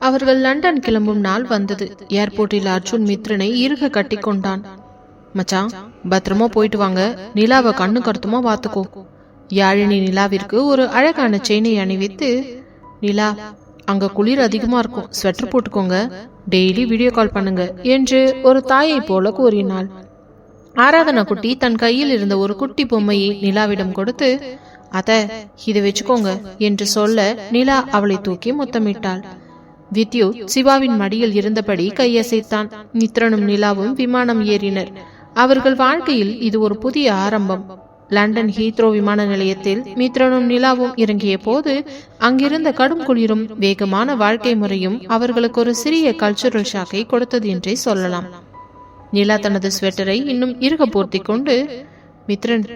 அவர்கள் லண்டன் கிளம்பும் நாள் வந்தது. ஏர்போர்ட்டில் அர்ஜுன் மித்ரனை இறுக கட்டி கொண்டான். மச்சான், பத்திரமா போயிட்டு வாங்க. நிலாவை கண்ணு கருத்துமா பார்த்துக்கோ. யாழினி நிலாவிற்கு ஒரு அழகான செயினை அணிவித்து, நிலா, அங்க குளிர் அதிகமா இருக்கும், ஸ்வெட்டர் போட்டுக்கோங்க, டெய்லி வீடியோ கால் பண்ணுங்க என்று ஒரு தாயை போல கூறினாள். ஆராதனா குட்டி தன் கையில் இருந்த ஒரு குட்டி பொம்மையை நிலாவிடம் கொடுத்து, அத இதை வச்சுக்கோங்க என்று சொல்ல நிலா அவளை தூக்கி முத்தமிட்டாள். வித்யுத் சிவாவின் மடியில் இருந்தபடி கையசைத்தான். மித்ரனும் நிலாவும் விமானம் ஏறினர். அவர்கள் வாழ்க்கையில் இது ஒரு புதிய ஆரம்பம். லண்டன் ஹீத்ரோ விமான நிலையத்தில் மித்ரனும் நிலாவும் இறங்கிய போது அங்கிருந்த கடும் குளிரும் வேகமான வாழ்க்கை முறையும் அவர்களுக்கு ஒரு சிறிய கல்ச்சுரல் ஷாக்கை கொடுத்தது என்றே சொல்லலாம். நிலா தனது ஸ்வெட்டரை இன்னும் இறுக போர்த்தி கொண்டு, மித்ரன்,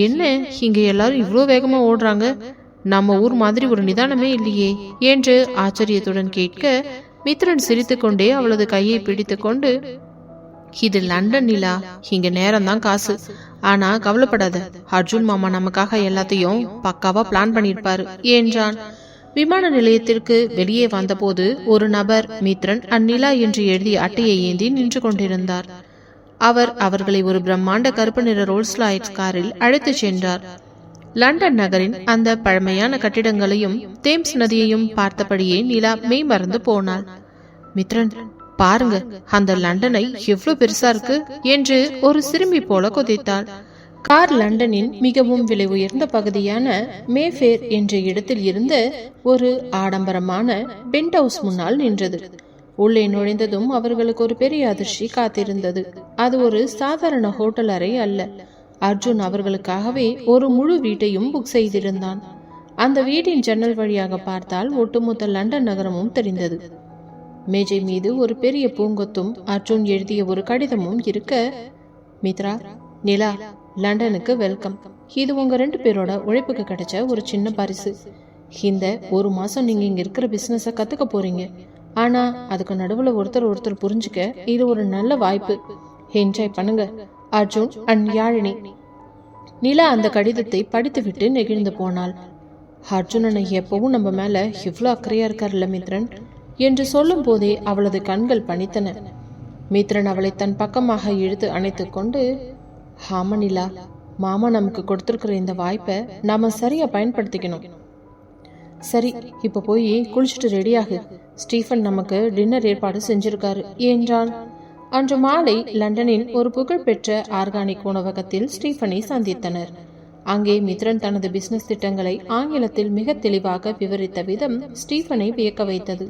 என்ன இங்க எல்லாரும் இவ்வளோ வேகமா ஓடுறாங்க? நம்ம ஊர் மாதிரி ஒரு நிதானமே இல்லையே என்று ஆச்சரியத்துடன் கேட்க, மித்ரன் சிரித்துக்கொண்டே அவளது கையை பிடித்து கொண்டு, இது லண்டன் நிலா, இங்க நேரம் தான் காசு. ஆனா கவலைப்படாத, அர்ஜுன் மாமா நமக்காக எல்லாத்தையும் பக்காவா பிளான் பண்ணிருப்பாரு என்றான். விமான நிலையத்திற்கு வெளியே வந்தபோது ஒரு நபர் மித்ரன் அந்நிலா என்று எழுதிய அட்டையை ஏந்தி நின்று கொண்டிருந்தார். அவர் அவர்களை ஒரு பிரம்மாண்ட கருப்பு நிற ரோல்ஸ் ராய்ஸ் காரில் அழைத்து சென்றார். லண்டன் நகரின் அந்த பழமையான கட்டிடங்களையும் தேம்ஸ் நதியையும் பார்த்தபடியே நிலா மெய் மறந்து போனாள். மித்ரன், பாருங்க, அந்த லண்டனை எவ்வளவு பெருசா இருக்கு என்று ஒரு சிறுமி போல கொதித்தாள். கார் லண்டனின் மிகவும் விலை உயர்ந்த பகுதியான மேஃபேர் என்ற இடத்தில் இருந்த ஒரு ஆடம்பரமான பென்ட் ஹவுஸ் முன்னால் நின்றது. உள்ளே நுழைந்ததும் அவர்களுக்கு ஒரு பெரிய அதிர்ச்சி காத்திருந்தது. அது ஒரு சாதாரண ஹோட்டல் அறை அல்ல. அர்ஜுன் அவர்களுக்காகவே ஒரு முழு வீட்டையும் புக் செய்திருந்தான். அந்த வீட்டின் ஜன்னல் வழியாக பார்த்தால் ஒட்டுமொத்த லண்டன் நகரமும் தெரிந்தது. மேஜை மீது ஒரு பெரிய பூங்கொத்தும் அர்ஜுன் எழுதிய ஒரு கடிதமும் இருக்க, மித்ரா, நிலா, லண்டனுக்கு வெல்கம். இது உங்க 2 பேரோட உழைப்புக்கு கிடைச்ச ஒரு சின்ன பரிசு. இந்த 1 மாசம் நீங்க இங்க இருக்கிற பிசினஸ கத்துக்க போறீங்க. ஆனா அதுக்கு நடுவுல ஒருத்தர் புரிஞ்சுக்க இது ஒரு நல்ல வாய்ப்பு. என்ஜாய் பண்ணுங்க. அர்ஜுன் அண்ட் யாழினி. நிலா அந்த கடிதத்தை படித்துவிட்டு நெகிழ்ந்து போனாள். அர்ஜுனனை எப்பவும் நம்ம மேல இவ்வளோ அக்கறையா இருக்காருல்ல மித்ரன் என்று சொல்லும் போதே அவளது கண்கள் பணித்தன. மித்ரன் அவளை தன் பக்கமாக இழுத்து அணைத்து கொண்டு, ஆமா நிலா, மாமா நமக்கு கொடுத்திருக்கிற இந்த வாய்ப்பை நாம சரியா பயன்படுத்திக்கணும். சரி, இப்ப போய் குளிச்சுட்டு ரெடியாகு. ஸ்டீஃபன் நமக்கு டின்னர் ஏற்பாடு செஞ்சிருக்காரு என்றான். அன்று மாலை லண்டனின் ஒரு புகழ்பெற்ற ஆர்கானிக் உணவகத்தில் ஸ்டீஃபனை சந்தித்தனர். அங்கே மித்ரன் தனது பிசினஸ் திட்டங்களை ஆங்கிலத்தில் மிக தெளிவாக விவரித்த விதம் ஸ்டீஃபனை வியக்க வைத்தது.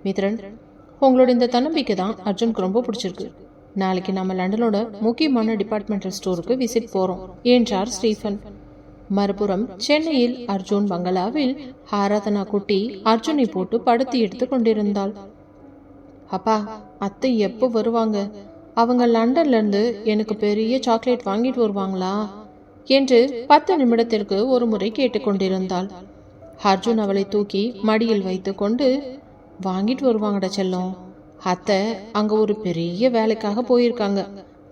மித்ரன், உங்களோட இந்த தன்னம்பிக்கை தான் அர்ஜுனுக்கு ரொம்ப பிடிச்சிருக்கு. நாளைக்கு நம்ம லண்டனோட முக்கியமான டிபார்ட்மெண்டல் ஸ்டோருக்கு விசிட் போறோம் என்றார் ஸ்டீஃபன். மறுபுறம் சென்னையில் அர்ஜுன் பங்களாவில் ஆராதனா குட்டி அர்ஜுனை போட்டு படுத்தி எடுத்து கொண்டிருந்தாள். அப்பா, அத்தை எப்போ வருவாங்க? அவங்க லண்டன்ல இருந்து எனக்கு பெரிய சாக்லேட் வாங்கிட்டு வருவாங்களா என்று 10 நிமிடத்திற்கு ஒரு முறை கேட்டுக்கொண்டிருந்தாள். அர்ஜுன் அவளை தூக்கி மடியில் வைத்து கொண்டு, வாங்கிட்டு வருவாங்கடா செல்லம். அத்தை அங்க ஒரு பெரிய வேலைக்காக போயிருக்காங்க.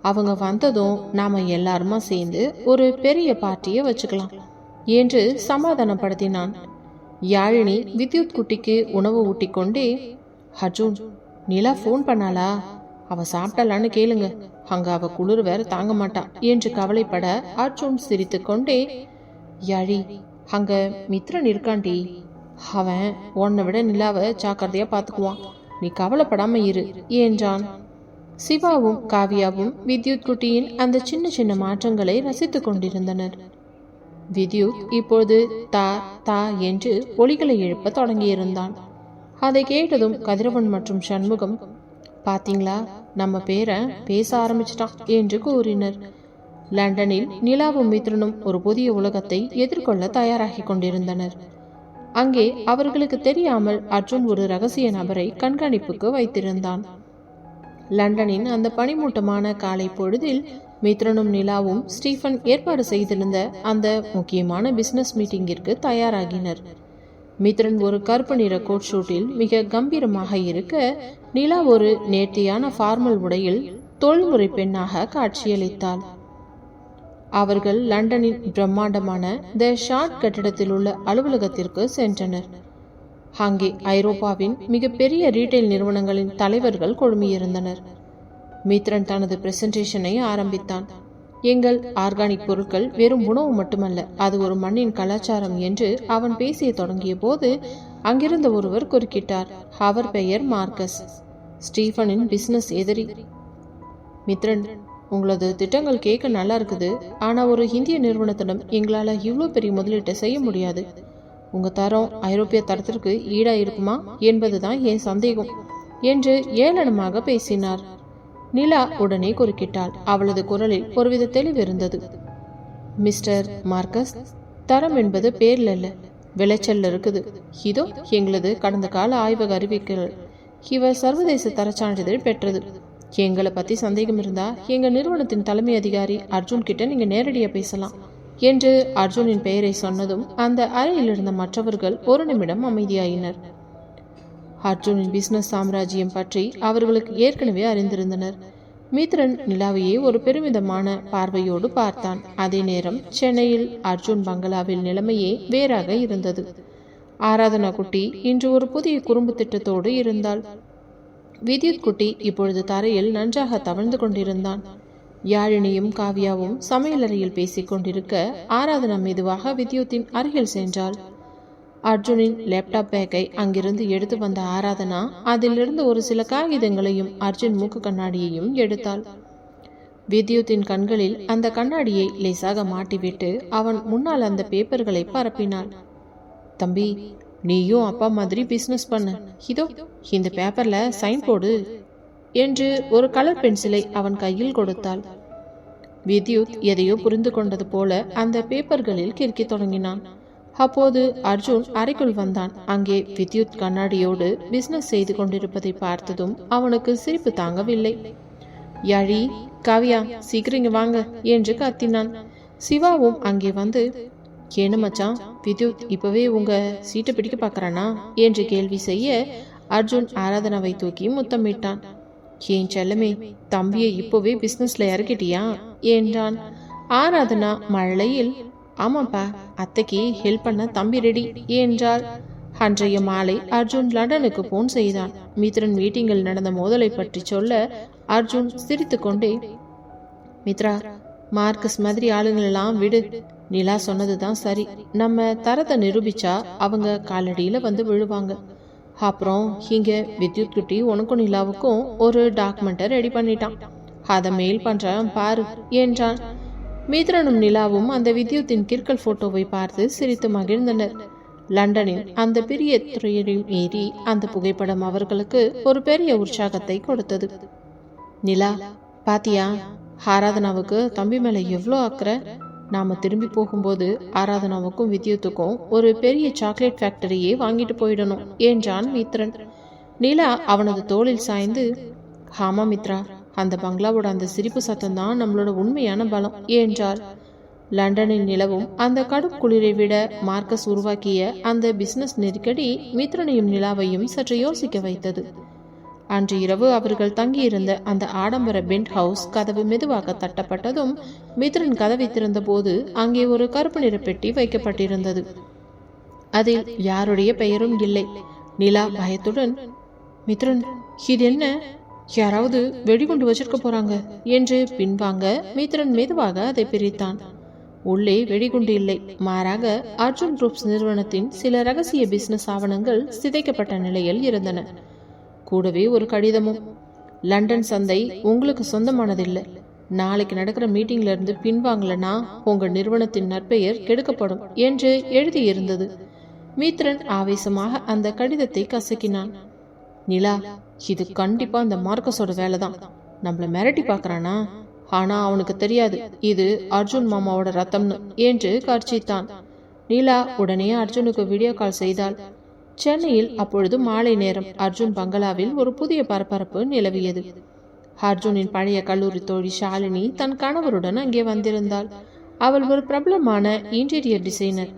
அவங்க வந்ததும் நாம எல்லாருமா சேர்ந்து ஒரு பெரிய பார்ட்டியை வச்சுக்கலாம் என்று சமாதானப்படுத்தினான். யாழினி வித்யுத் குட்டிக்கு உணவு ஊட்டி கொண்டே, அர்ஜுன், நிலா ஃபோன் பண்ணாளா? அவ சாப்பிட்டலான்னு கேளுங்க, அங்க அவ குளிர் வேற தாங்க மாட்டான் என்று கவலைப்பட அர்ஜுன் சிரித்து கொண்டே, யாழி, அங்க மித்ரன் இருக்காண்டி, அவன் உன்னை விட நிலாவை ஜாக்கிரதையா பாத்துக்குவான், நீ கவலைப்படாம இரு என்றான். சிவாவும் காவியாவும் வித்யுத் குட்டியின் அந்த சின்ன சின்ன மாற்றங்களை ரசித்துக் கொண்டிருந்தனர். வித்யுத் இப்போது தா தா என்று ஒலிகளை எழுப்ப தொடங்கியிருந்தான். அதை கேட்டதும் கதிரவன் மற்றும் சண்முகம், பாத்தீங்களா, நம்ம பேரை பேச ஆரம்பிச்சிட்டான் என்று கூறினர். லண்டனில் நிலாவும் மித்ரனும் ஒரு புதிய உலகத்தை எதிர்கொள்ள தயாராகி கொண்டிருந்தனர். அங்கே அவர்களுக்கு தெரியாமல் அர்ஜுன் ஒரு ரகசிய நபரை கண்காணிப்புக்கு வைத்திருந்தான். லண்டனின் அந்த பனிமூட்டமான காலை பொழுதில் மித்ரனும் நிலாவும் ஸ்டீஃபன் ஏற்பாடு செய்திருந்த அந்த முக்கியமான பிசினஸ் மீட்டிங்கிற்கு தயாராகினர். மித்ரன் ஒரு கருப்பு நிற கோட் ஷூட்டில் மிக கம்பீரமாக இருக்க, நிலா ஒரு நேர்த்தியான ஃபார்மல் உடையில் தொழில்முறை பெண்ணாக காட்சியளித்தாள். அவர்கள் லண்டனின் பிரம்மாண்டமான த ஷார்ட் கட்டிடத்தில் உள்ள அலுவலகத்திற்கு சென்றனர். அங்கே ஐரோப்பாவின் மிகப்பெரிய ரீட்டைல் நிறுவனங்களின் தலைவர்கள் கொழுமியிருந்தனர். மித்ரன் தனது பிரசன்டேஷனை ஆரம்பித்தான். எங்கள் ஆர்கானிக் பொருட்கள் வெறும் உணவு மட்டுமல்ல, அது ஒரு மண்ணின் கலாச்சாரம் என்று அவன் பேசிய தொடங்கிய போது அங்கிருந்த ஒருவர் குறுக்கிட்டார். அவர் பெயர் மார்க்கஸ், ஸ்டீஃபனின் பிசினஸ் எதிரி. மித்ரன், உங்களது திட்டங்கள் கேட்க நல்லா இருக்குது, ஆனால் ஒரு இந்திய நிறுவனத்திடம் எங்களால் இவ்வளோ பெரிய முதலீட்டை செய்ய முடியாது. உங்கள் தரம் ஐரோப்பிய தரத்திற்கு ஈடாக இருக்குமா என்பதுதான் என் சந்தேகம் என்று ஏளனமாக பேசினார். நிலா உடனே குறுக்கிட்டாள். அவளது குரலில் ஒருவித தெளிவு இருந்தது. மிஸ்டர் மார்க்கஸ், தரம் என்பது பேர்ல இல்ல, விளைச்சல் இருக்குது. இதோ எங்களது கடந்த கால ஆய்வக அறிவிக்கைகள். இவ சர்வதேச தர சான்றிதழ் பெற்றது. எங்களை பத்தி சந்தேகம் இருந்தா எங்க நிறுவனத்தின் தலைமை அதிகாரி அர்ஜுன் கிட்ட நீங்க நேரடியா பேசலாம் என்று அர்ஜுனின் பெயரை சொன்னதும் அந்த அறையில் இருந்த மற்றவர்கள் ஒரு நிமிடம் அமைதியாயினர். அர்ஜுனின் பிசினஸ் சாம்ராஜ்யம் பற்றி அவர்களுக்கு ஏற்கனவே அறிந்திருந்தனர். மித்ரன் நிலாவையே ஒரு பெருமிதமான பார்வையோடு பார்த்தான். அதே நேரம் சென்னையில் அர்ஜுன் பங்களாவில் நிலைமையே வேறாக இருந்தது. ஆராதனா குட்டி இன்று ஒரு புதிய குறும்பு திட்டத்தோடு இருந்தாள். வித்யுத் குட்டி இப்பொழுது தரையில் நன்றாக தவழ்ந்து கொண்டிருந்தான். யாழினியும் காவியாவும் சமையலறையில் பேசிக் கொண்டிருக்க ஆராதனா மெதுவாக வித்யுத்தின் அருகில் சென்றாள். அர்ஜுனின் லேப்டாப் பேக்கை அங்கிருந்து எடுத்து வந்த ஆராதனா அதிலிருந்து ஒரு சில காகிதங்களையும் அர்ஜுன் மூக்கு கண்ணாடியையும் எடுத்தாள். வித்யுத்தின் கண்களில் அந்த கண்ணாடியை லேசாக மாட்டிவிட்டு அவன் முன்னால் அந்த பேப்பர்களை பரப்பினாள். தம்பி, நீயும் அப்பா மாதிரி பிசினஸ் பண்ணு. இதோ இந்த பேப்பர்ல சைன் போடு என்று ஒரு கலர் பென்சிலை அவன் கையில் கொடுத்தாள். வித்யுத் எதையோ புரிந்து கொண்டது போல அந்த பேப்பர்களில் கிறுக்கி தொடங்கினான். அப்போது அர்ஜுன் அறைக்குள் வந்தான். அங்கே வித்யுத் கண்ணாடியோடு பிசினஸ் செய்து கொண்டிருப்பதை பார்த்ததும் அவனுக்கு சிரிப்பு தாங்கவில்லை. யாழி, காவியா, சீக்கிரம் வாங்க என்று கத்தினான். சிவாவும் அங்கே வந்து, ஏன்னு மச்சான், வித்யுத் இப்பவே உங்க சீட்டை பிடிக்க பார்க்கறானா என்று கேள்வி செய்ய அர்ஜுன் ஆராதனாவை தூக்கி முத்தமிட்டான். ஏன் செல்லமே, தம்பியை இப்போவே பிசினஸ்ல இறக்கிட்டியா என்றான். ஆராதனா மழையில், ஆமாப்பா, அத்தைக்கு ஹெல்ப் பண்ண தம்பி ரெடி என்றாள். அன்றைய மாலை அர்ஜுன் லண்டனுக்கு போன் செய்தான். மித்ரன் மீட்டிங்கில் நடந்த மோதலை பற்றி சொல்ல அர்ஜுன் சிரித்து கொண்டே, மித்ரா, மார்க்கஸ் மாதிரி ஆளுங்களெல்லாம் விடு. நிலா சொன்னதுதான் சரி. நம்ம தரத்தை நிரூபிச்சா அவங்க காலடியில வந்து விழுவாங்க. அப்புறம் இங்க வித்யுத் குட்டி உனக்கும் நிலாவுக்கும் ஒரு டாக்குமெண்ட்டை ரெடி பண்ணிட்டான். அதை மெயில் பண்றேன் பாரு என்றான். மித்ரனும் நிலாவும் அந்த வித்யுத்தின் கிற்கல் போட்டோவை பார்த்து சிரித்து மகிழ்ந்தனர். லண்டனின் அந்த பெரிய துறையையும் ஏறி அந்த புகைப்படம் அவர்களுக்கு ஒரு பெரிய உற்சாகத்தை கொடுத்தது. நிலா, பாத்தியா, ஆராதனாவுக்கு தம்பி மேல எவ்வளோ அக்கறை. நாம திரும்பி போகும்போது ஆராதனாவுக்கும் வித்யுத்துக்கும் ஒரு பெரிய சாக்லேட் ஃபேக்டரியே வாங்கிட்டு போயிடணும் என்றான் மித்ரன். நிலா அவனது தோளில் சாய்ந்து, ஆமா மித்ரா, அந்த பங்களாவோட அந்த சிரிப்பு சத்தம் தான் நம்மளோட உண்மையான பலம் என்றார். லண்டனில் நிலவும் அந்த கடும் குளிரை விட மார்க்கஸ் உருவாக்கிய அந்த பிசினஸ் நெருக்கடி மித்ரனையும் நிலாவையும் சற்று யோசிக்க வைத்தது. அன்று இரவு அவர்கள் தங்கியிருந்த அந்த ஆடம்பர பென்ட் ஹவுஸ் கதவு மெதுவாக தட்டப்பட்டதும் மித்ரன் கதவை திறந்த போது அங்கே ஒரு கருப்பு நிற பெட்டி வைக்கப்பட்டிருந்தது. அதில் யாருடைய பெயரும் இல்லை. நிலா பயத்துடன், மித்ரன், இது என்ன? யாராவது வெடிகுண்டு வச்சிருக்க போறாங்க என்று பின்வாங்க மித்ரன் மெதுவாக அதை பிரித்தான். உள்ளே வெடிகுண்டு இல்லை, மாறாக அர்ஜுன் குரூப்ஸ் நிறுவனத்தின் சில ரகசிய பிசினஸ் ஆவணங்கள் சிதைக்கப்பட்ட நிலையில் இருந்தன. கூடவே ஒரு கடிதமும். லண்டன் சந்தை உங்களுக்கு சொந்தமானதில்லை. நாளைக்கு நடக்கிற மீட்டிங்ல இருந்து பின்வாங்கலனா உங்க நிறுவனத்தின் நற்பெயர் கெடுக்கப்படும் என்று எழுதியிருந்தது. மித்ரன் ஆவேசமாக அந்த கடிதத்தை கசக்கினான். நிலா, இது கண்டிப்பா அந்த மார்க்கஸோட வேலைதான். நம்மள மிரட்டி பாக்குறானா? ஆனா அவனுக்கு தெரியாது இது அர்ஜுன் மாமாவோட ரத்தம்னு என்று கர்ச்சித்தான். நிலா உடனே அர்ஜுனுக்கு வீடியோ கால் செய்தாள். சென்னையில் அப்பொழுது மாலை நேரம். அர்ஜுன் பங்களாவில் ஒரு புதிய பரபரப்பு நிலவியது. அர்ஜுனின் பழைய கல்லூரி தோழி ஷாலினி தன் கணவருடன் அங்கே வந்திருந்தாள். அவள் ஒரு பிரபலமான இன்டீரியர் டிசைனர்.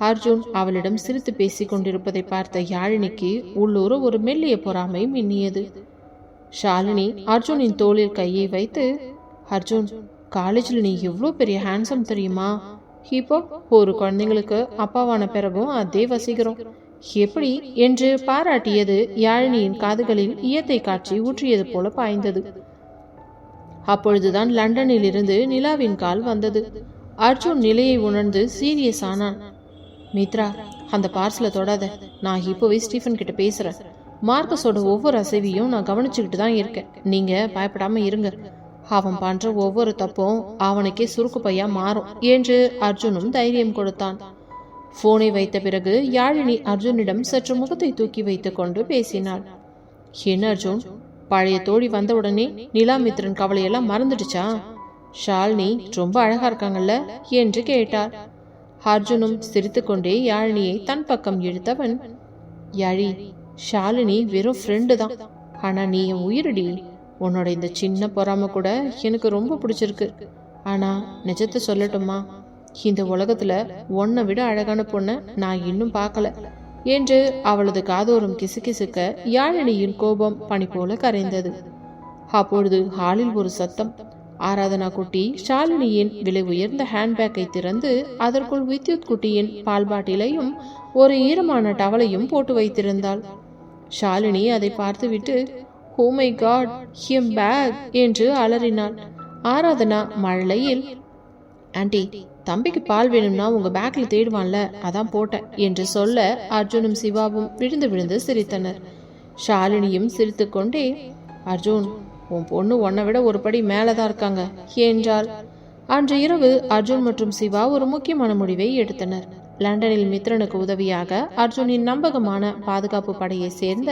அர்ஜுன் அவளிடம் சிரித்து பேசிக் கொண்டிருப்பதை பார்த்த யாழினிக்கு உள்ளூர ஒரு மெல்லிய பொறாமை மின்னியது. ஷாலினி அர்ஜுனின் தோளில் கையை வைத்து, அர்ஜுன், காலேஜில் நீ எவ்வளோ பெரிய ஹேண்ட்ஸம் தெரியுமா? இப்போ ஒரு குழந்தைங்களுக்கு அப்பாவான பிறகும் அதே வசீகரம். எப்படி என்று பாராட்டியது யாழினியின் காதுகளில் ஈயத்தை காட்சி ஊற்றியது போல பாய்ந்தது. அப்பொழுதுதான் லண்டனில் இருந்து நிலாவின் கால் வந்தது. அர்ஜுன் நிலையை உணர்ந்து சீரியஸ் ஆனான். மித்ரா, அந்த பார்சலை தொடாத. நான் இப்போவே ஸ்டீஃபன் கிட்ட பேசுறேன். மார்க்கஸோட ஒவ்வொரு அசைவையும் நான் கவனிச்சுக்கிட்டு தான் இருக்கேன். நீங்க பயப்படாம இருங்க. அவன் பண்ற ஒவ்வொரு தப்பும் அவனுக்கே சுருக்கு பையா மாறும் என்று அர்ஜுனும் தைரியம் கொடுத்தான். போனை வைத்த பிறகு யாழினி அர்ஜுனிடம் சற்று முகத்தை தூக்கி வைத்துக் கொண்டு பேசினாள். என்ன அர்ஜுன், பழைய தோழி வந்தவுடனே நிலாமித்ரன் கவலையெல்லாம் மறந்துடுச்சா? ஷாலினி ரொம்ப அழகா இருக்காங்கல்ல என்று கேட்டார். அர்ஜுனும் சிரித்துக்கொண்டே யாழினியை தன் பக்கம் இழுத்தவன், யாழி, ஷாலினி வெறும் ஃப்ரெண்டு தான். ஆனா நீ என் உயிரடி. உன்னோட இந்த சின்ன பொறாம கூட எனக்கு ரொம்ப பிடிச்சிருக்கு. ஆனா நிஜத்தை சொல்லட்டுமா, இந்த உலகத்துல உன்னை விட அழகான பொண்ணை நான் இன்னும் பார்க்கல என்று அவளது காதோரம் கிசுகிசுக்க யாழினியின் கோபம் பனி போல கரைந்தது. அப்பொழுது ஹாலில் ஒரு சத்தம். ஆராதனா குட்டி ஷாலினியின் விலை உயர்ந்த ஹேண்ட்பேக்கை திறந்து அதற்குள் வித்யுத் குட்டியின் பால் பாட்டிலையும் ஒரு ஈரமான டவலையும் போட்டு வைத்திருந்தாள். ஷாலினி அதை பார்த்துவிட்டு, oh my God, him back என்று அலறினாள். ஆராதனா மழலையில், ஆண்டி, தம்பிக்கு பால் வேணும்னா உங்க பேக்ல தேடுவான்ல, அதான் போட்டேன் என்று சொல்ல அர்ஜுனும் சிவாவும் விழுந்து விழுந்து சிரித்தனர். ஷாலினியும் சிரித்து கொண்டே, அர்ஜுன், உன் பொண்ணு உன்னை விட ஒரு படி மேலதான் இருக்காங்க என்றாள். அன்று இரவு அர்ஜுன் மற்றும் சிவா ஒரு முக்கியமான முடிவை எடுத்தனர். லண்டனில் மித்ரனுக்கு உதவியாக அர்ஜுனின் நம்பகமான பாதுகாப்பு படையை சேர்ந்த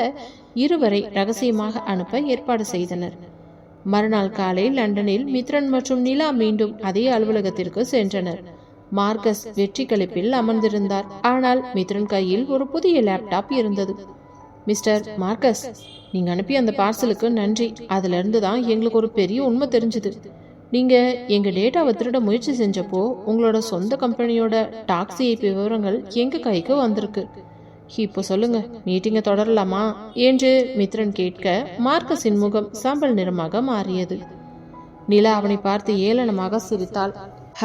இருவரை ரகசியமாக அனுப்ப ஏற்பாடு செய்தனர். மறுநாள் காலை லண்டனில் மித்ரன் மற்றும் நிலா மீண்டும் அதே அலுவலகத்திற்கு சென்றனர். மார்க்கஸ் வெற்றி களிப்பில் அமர்ந்திருந்தார். ஆனால் மித்ரன் கையில் ஒரு புதிய லேப்டாப் இருந்தது. மிஸ்டர் மார்க்கஸ், நீங்க அனுப்பிய அந்த பார்சலுக்கு நன்றி. அதுல இருந்து தான் எங்களுக்கு ஒரு பெரிய உண்மை தெரிஞ்சது. நீங்க எங்க டேட்டாவை திருட முயற்சி செஞ்சப்போ உங்களோட சொந்த கம்பெனியோட டாக்ஸி ஐபி விவரங்கள் எங்க கைக்கு வந்திருக்கு. இப்போ சொல்லுங்க, மீட்டிங்கை தொடரலாமா என்று மித்ரன் கேட்க மார்க்கஸின் முகம் சாம்பல் நிறமாக மாறியது. நிலா அவனை பார்த்து ஏளனமாக சிரித்தாள்.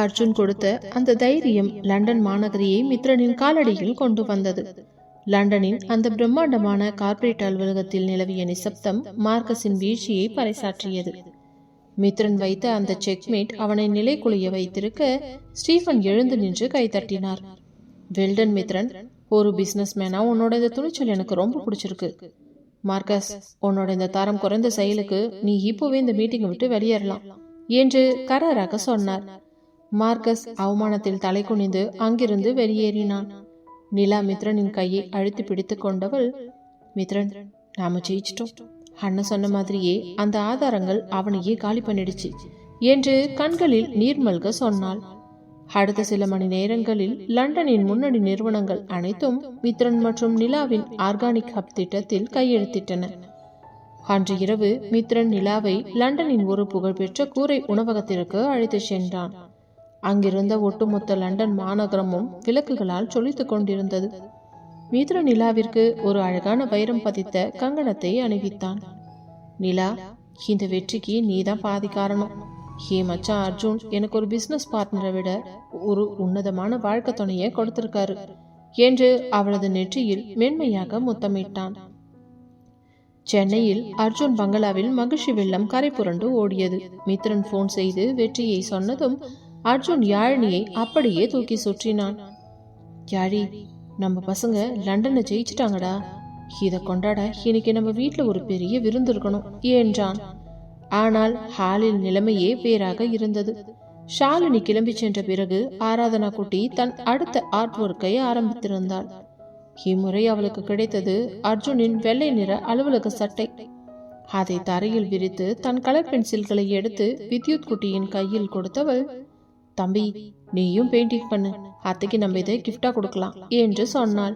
அர்ஜுன் கொடுத்த அந்த தைரியம் லண்டன் மாநகரியை மித்ரனின் காலடியில் கொண்டு வந்தது. லண்டனின் அந்த பிரம்மாண்டமான கார்ப்பரேட் அலுவலகத்தில் நிலவிய நிசப்தம் மார்க்கஸின் வீழ்ச்சியை பறைசாற்றியது. மித்ரன் வைத்த அந்த செக்மேட் அவனை நிலை குலைய வைத்திருக்க ஸ்டீஃபன் எழுந்து நின்று கைத்தட்டினார். வெல்டன் மித்ரன், ஒரு பிசினஸ் மேனா உன்னோட இந்த துணிச்சல் எனக்கு ரொம்ப பிடிச்சிருக்கு. மார்க்கஸ், உன்னோட இந்த தரம் குறைந்த செயலுக்கு நீ இப்போவே இந்த மீட்டிங்கை விட்டு வெளியேறலாம் என்று கராராக சொன்னார். மார்க்கஸ் அவமானத்தில் தலை குனிந்து அங்கிருந்து வெளியேறினான். நிலா மித்ரனின் கையை அழுத்தி பிடித்து கொண்டவள், மித்ரன், நாம ஜெயிச்சிட்டோம். அண்ணன் சொன்ன மாதிரியே அந்த ஆதாரங்கள் அவனையே காலி பண்ணிடுச்சு என்று கண்களில் நீர்மல்க சொன்னாள். அடுத்த சில மணி நேரங்களில் லண்டனின் முன்னணி நிறுவனங்கள் அனைத்தும் மித்ரன் மற்றும் நிலாவின் ஆர்கானிக் ஹப் திட்டத்தில் கையெழுத்திட்டன. அன்று இரவு மித்ரன் நிலாவை லண்டனின் ஒரு புகழ்பெற்ற கூரை உணவகத்திற்கு அழைத்து சென்றான். அங்கிருந்த ஒட்டுமொத்த லண்டன் மாநகரமும் விளக்குகளால் சொலித்துக் கொண்டிருந்தது. மித்ரன் நிலாவிற்கு ஒரு அழகான வைரம் பதித்த கங்கணத்தை அணிவித்தான். நிலா, இந்த வெற்றிக்கு நீதான் பாதி காரணம். ஹே மச்சான் அர்ஜுன் எனக்கு ஒரு பிசினஸ் பார்ட்னரை விட ஒரு உன்னதமான வாழ்க்கை துணையை கொடுத்திருக்காரு என்று அவளது நெற்றியில் மென்மையாக முத்தமிட்டான். சென்னையில் அர்ஜுன் பங்களாவில் மகிழ்ச்சி வெள்ளம் கரை புரண்டு ஓடியது. மித்ரன் போன் செய்து வெற்றியை சொன்னதும் அர்ஜுன் யாழினியை அப்படியே தூக்கி சுற்றினான். யாழி, நம்ம பசங்க லண்டனை ஜெயிச்சிட்டாங்கடா. இதை கொண்டாட இன்னைக்கு நம்ம வீட்டுல ஒரு பெரிய விருந்து இருக்கணும் என்றான். ஆனால் ஹாலில் நிலைமையே பேராக இருந்தது. ஷாலினி கிளம்பி சென்ற பிறகு ஆராதனா குட்டி தன் அடுத்த ஆர்ட் ஒர்க்கை ஆரம்பித்திருந்தாள். இம்முறை அவளுக்கு கிடைத்தது அர்ஜுனின் வெள்ளை நிற அலுவலக சட்டை. அதை தரையில் விரித்து தன் கலர் பென்சில்களை எடுத்து வித்யுத் குட்டியின் கையில் கொடுத்தவள், தம்பி, நீயும் பெயிண்டிங் பண்ணு, அத்தைக்கு நம்ம இதை கிஃப்டா கொடுக்கலாம் என்று சொன்னாள்.